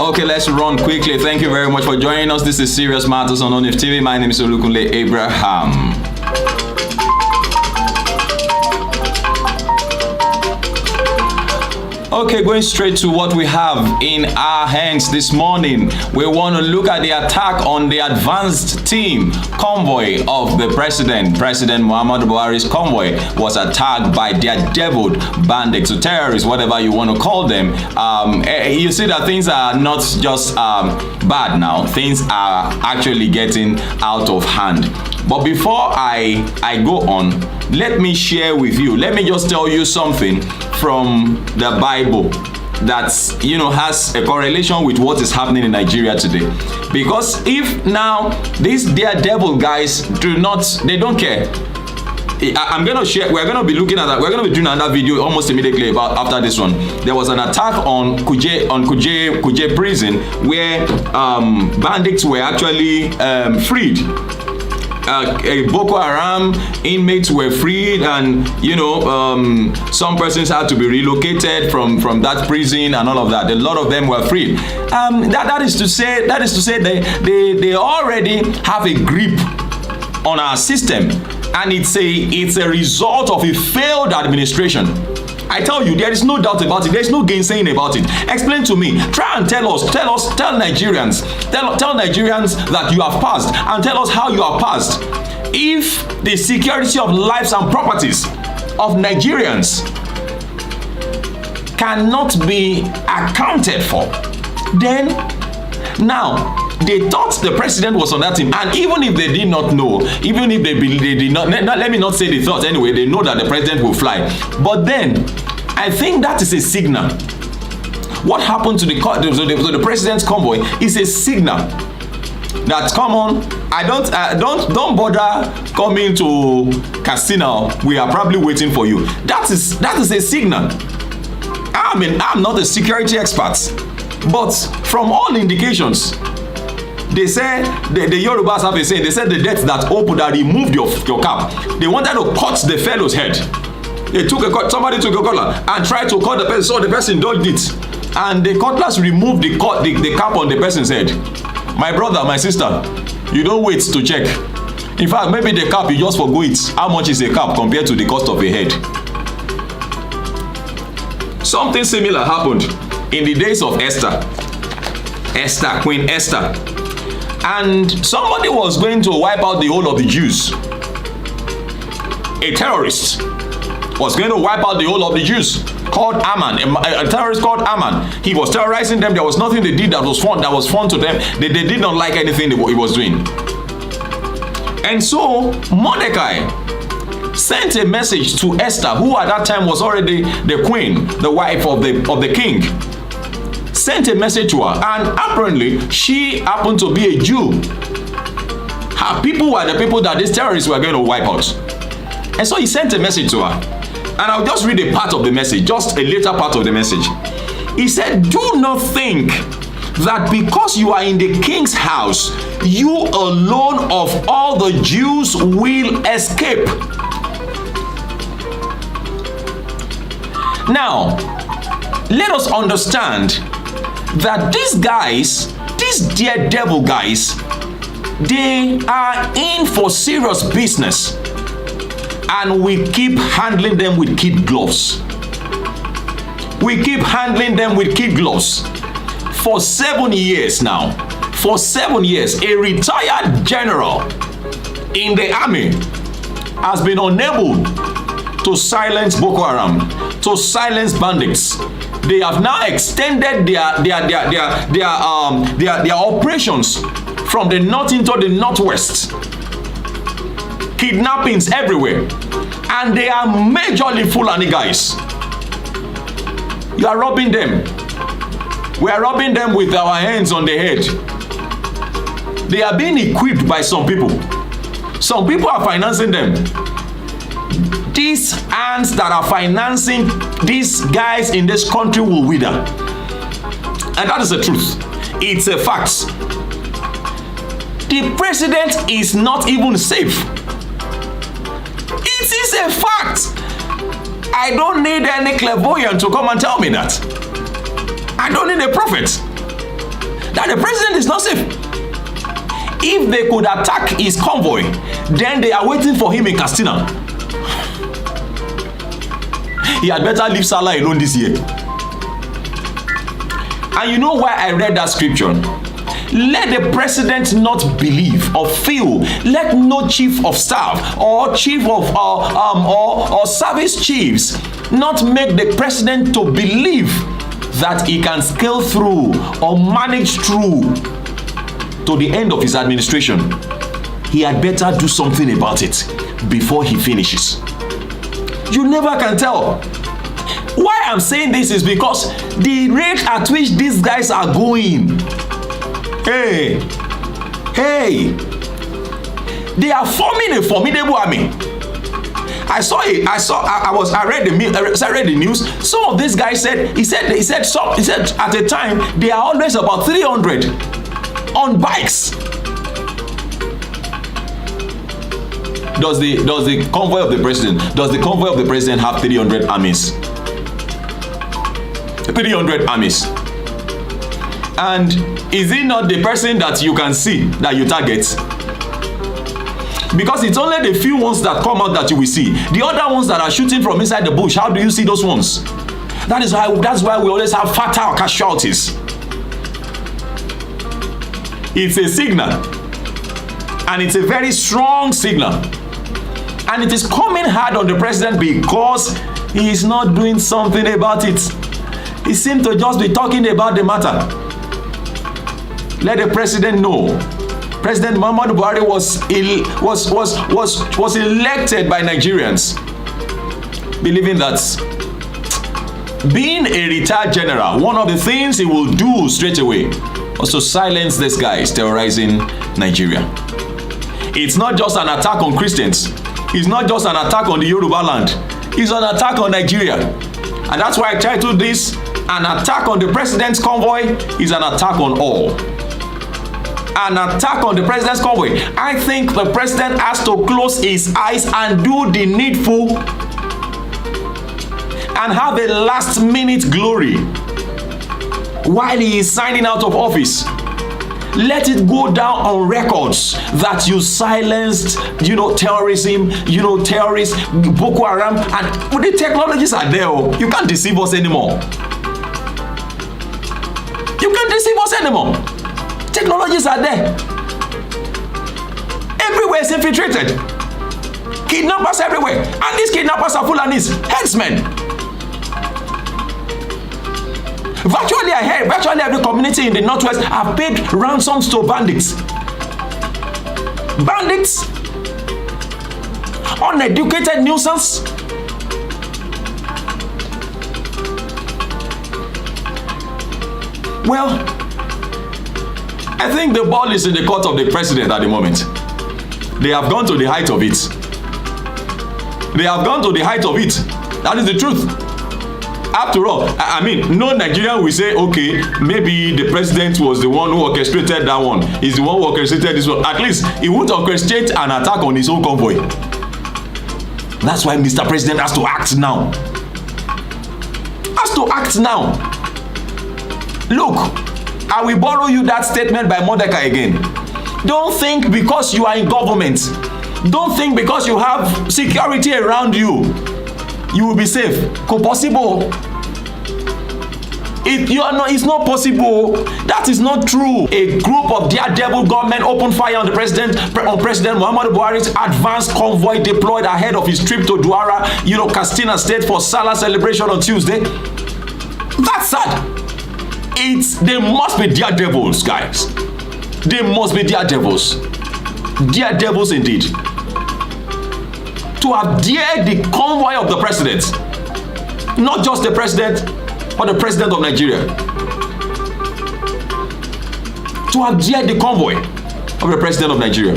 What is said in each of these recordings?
Okay, let's run quickly. Thank you very much for joining us. This is Serious Matters on ONIF TV. My name is Olukunle Abraham. Okay, going straight to what we have in our hands this morning. We want to look at the attack on the advanced team convoy of the president. President Muhammadu Buhari's convoy was attacked by their deviled bandits or terrorists, whatever you want to call them. You see that things are not just bad now. Things are actually getting out of hand. But before I go on, let me share with you. Let me just tell you something from the Bible that has a correlation with what is happening in Nigeria today. Because if now these daredevil guys they don't care. I'm gonna share. We're gonna be looking at that. We're gonna be doing another video almost immediately about after this one. There was an attack on Kuje prison where bandits were actually freed. Boko Haram inmates were freed, and some persons had to be relocated from that prison and all of that. A lot of them were freed. That is to say they already have a grip on our system, and it's a result of a failed administration. I tell you, there is no doubt about it. There is no gainsaying about it. Explain to me. Try and tell Nigerians. Tell Nigerians that you have passed, and tell us how you have passed. If the security of lives and properties of Nigerians cannot be accounted for, then now they thought the president was on that team, and even if they did not know, even if they did not, let me not say they thought anyway, they know that the president will fly. But then I think that is a signal. What happened to the president's convoy is a signal that, come on, don't bother coming to Casino. We are probably waiting for you. That is a signal. I'm not a security expert, but from all indications, they say the Yorubas have a saying. They said the death that removed your cap. They wanted to cut the fellow's head. Somebody took a collar and tried to cut the person, so the person dodged it, and the cutlass removed the cap on the person's head. My brother, my sister, you don't wait to check. In fact, maybe the cap, you just forgo it. How much is a cap compared to the cost of a head? Something similar happened in the days of Queen Esther. And somebody was going to wipe out the whole of the Jews. A terrorist was going to wipe out the whole of the Jews, called Aman, a terrorist called Aman. He was terrorizing them. There was nothing they did that was fun to them. They did not like anything he was doing. And so Mordecai sent a message to Esther, who at that time was already the queen, the wife of the king. Sent a message to her, and apparently she happened to be a Jew. Her people were the people that these terrorists were going to wipe out. And so he sent a message to her. And I'll just read a part of the message, just a later part of the message. He said, "Do not think that because you are in the king's house, you alone of all the Jews will escape." Now, let us understand that these guys, these daredevil guys, they are in for serious business, and we keep handling them with kid gloves. We keep handling them with kid gloves. For 7 years now, for 7 years, a retired general in the army has been unable to silence Boko Haram, to silence bandits. They have now extended their operations from the north into the northwest. Kidnappings everywhere, and they are majorly Fulani guys. You are robbing them. We are robbing them with our hands on the head. They are being equipped by some people. Some people are financing them. These hands that are financing these guys in this country will wither. And that is the truth. It's a fact. The president is not even safe. It is a fact. I don't need any clairvoyant to come and tell me that. I don't need a prophet. that the president is not safe. If they could attack his convoy, then they are waiting for him in Katsina. He had better leave Salah alone this year. And you know why I read that scripture? Let the president not believe or feel. Let no chief of staff or chief of or service chiefs not make the president to believe that he can scale through or manage through to the end of his administration. He had better do something about it before he finishes. You never can tell. Why I'm saying this is because the rate at which these guys are going, hey, they are forming a formidable army. I read the news. Some of these guys said at a time they are always about 300 on bikes. Does the convoy of the president have 300 armies? 300 armies. And is it not the person that you can see that you target? Because it's only the few ones that come out that you will see. The other ones that are shooting from inside the bush, how do you see those ones? That's why we always have fatal casualties. It's a signal, and it's a very strong signal, and it is coming hard on the president because he is not doing something about it. He seems to just be talking about the matter. Let the president know. President Muhammadu Buhari was elected by Nigerians, believing that being a retired general, one of the things he will do straight away was to silence these guys terrorizing Nigeria. It's not just an attack on Christians. It's not just an attack on the Yoruba land. It's an attack on Nigeria. And that's why I titled this, an attack on the president's convoy is an attack on all. An attack on the president's convoy. I think the president has to close his eyes and do the needful and have a last minute glory while he is signing out of office. Let it go down on records that you silenced, terrorism, terrorists, Boko Haram, and the technologies are there. You can't deceive us anymore. You can't deceive us anymore. Technologies are there. Everywhere is infiltrated. Kidnappers everywhere. And these kidnappers are Fulanis, headsmen. Virtually every community in the Northwest have paid ransoms to bandits. Bandits, uneducated nuisance. Well, I think the ball is in the court of the president at the moment. They have gone to the height of it. They have gone to the height of it. That is the truth. After all, I mean, no Nigerian will say, okay, maybe the president was the one who orchestrated that one. He's the one who orchestrated this one. At least he won't orchestrate an attack on his own convoy. That's why Mr. President has to act now. Has to act now. Look, I will borrow you that statement by Mordecai again. Don't think because you are in government, don't think because you have security around you, you will be safe. Possible. It's not possible. That is not true. A group of daredevil gunmen opened fire on President Muhammadu Buhari's advanced convoy deployed ahead of his trip to Douala, Katsina State for Salah celebration on Tuesday. That's sad. They must be daredevils, guys. They must be daredevils. Daredevils indeed. To have dared the convoy of the president, not just the president, but the president of Nigeria. To have dared the convoy of the president of Nigeria.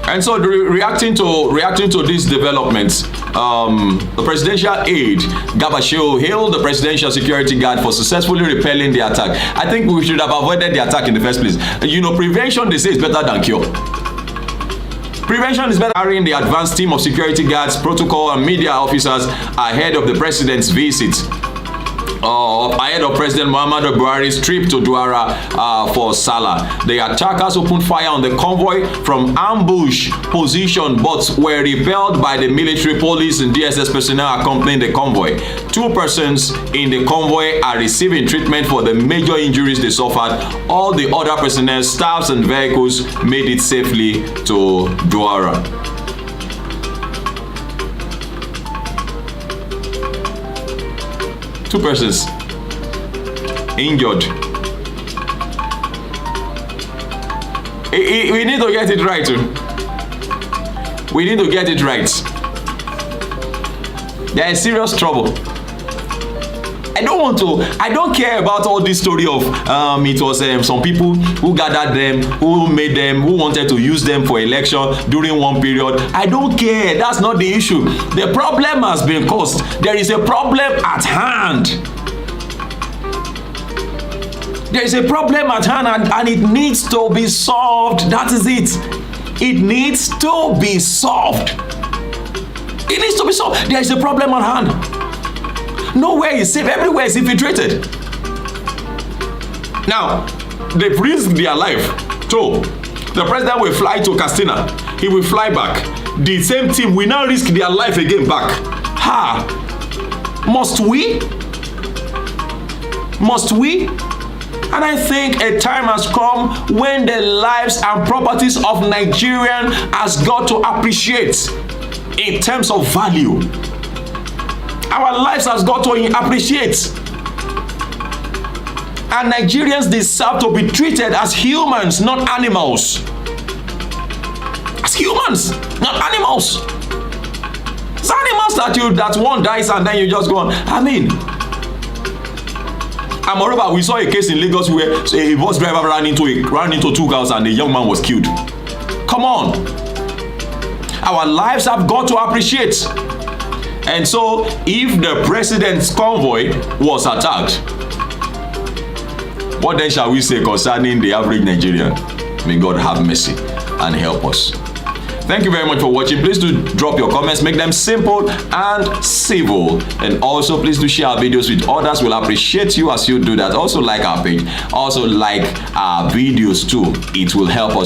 And so, reacting to these developments, the presidential aide Gabasheo hailed the presidential security guard for successfully repelling the attack. I think we should have avoided the attack in the first place. Prevention, they say, is better than cure. Prevention is better. Carrying the advanced team of security guards, protocol, and media officers ahead of the president's visit ahead of President Muhammadu Buhari's trip to Douala for Salah. The attackers opened fire on the convoy from ambush position but were repelled by the military, police and DSS personnel accompanying the convoy. 2 persons in the convoy are receiving treatment for the major injuries they suffered. All the other personnel, staffs and vehicles made it safely to Douala. Two persons injured. We need to get it right. We need to get it right. There is serious trouble. I don't care about all this story of it was some people who gathered them, who made them, who wanted to use them for election during one period. I don't care. That's not the issue. The problem has been caused. There is a problem at hand. There is a problem at hand and it needs to be solved. That is it. It needs to be solved. It needs to be solved. There is a problem at hand. Nowhere is safe. Everywhere is infiltrated. Now, they've risked their life. So, the president will fly to Castina. He will fly back. The same team will now risk their life again back. Must we? Must we? And I think a time has come when the lives and properties of Nigerians has got to appreciate in terms of value. Our lives has got to appreciate. And Nigerians deserve to be treated as humans, not animals. As humans, not animals. It's animals that one dies and then you just go on. I mean, and moreover, we saw a case in Lagos where a bus driver ran into 2 cars and a young man was killed. Come on. Our lives have got to appreciate. And so, if the president's convoy was attacked, what then shall we say concerning the average Nigerian? May God have mercy and help us. Thank you very much for watching. Please do drop your comments, make them simple and civil. And also, please do share our videos with others. We'll appreciate you as you do that. Also, like our page. Also, like our videos too. It will help us.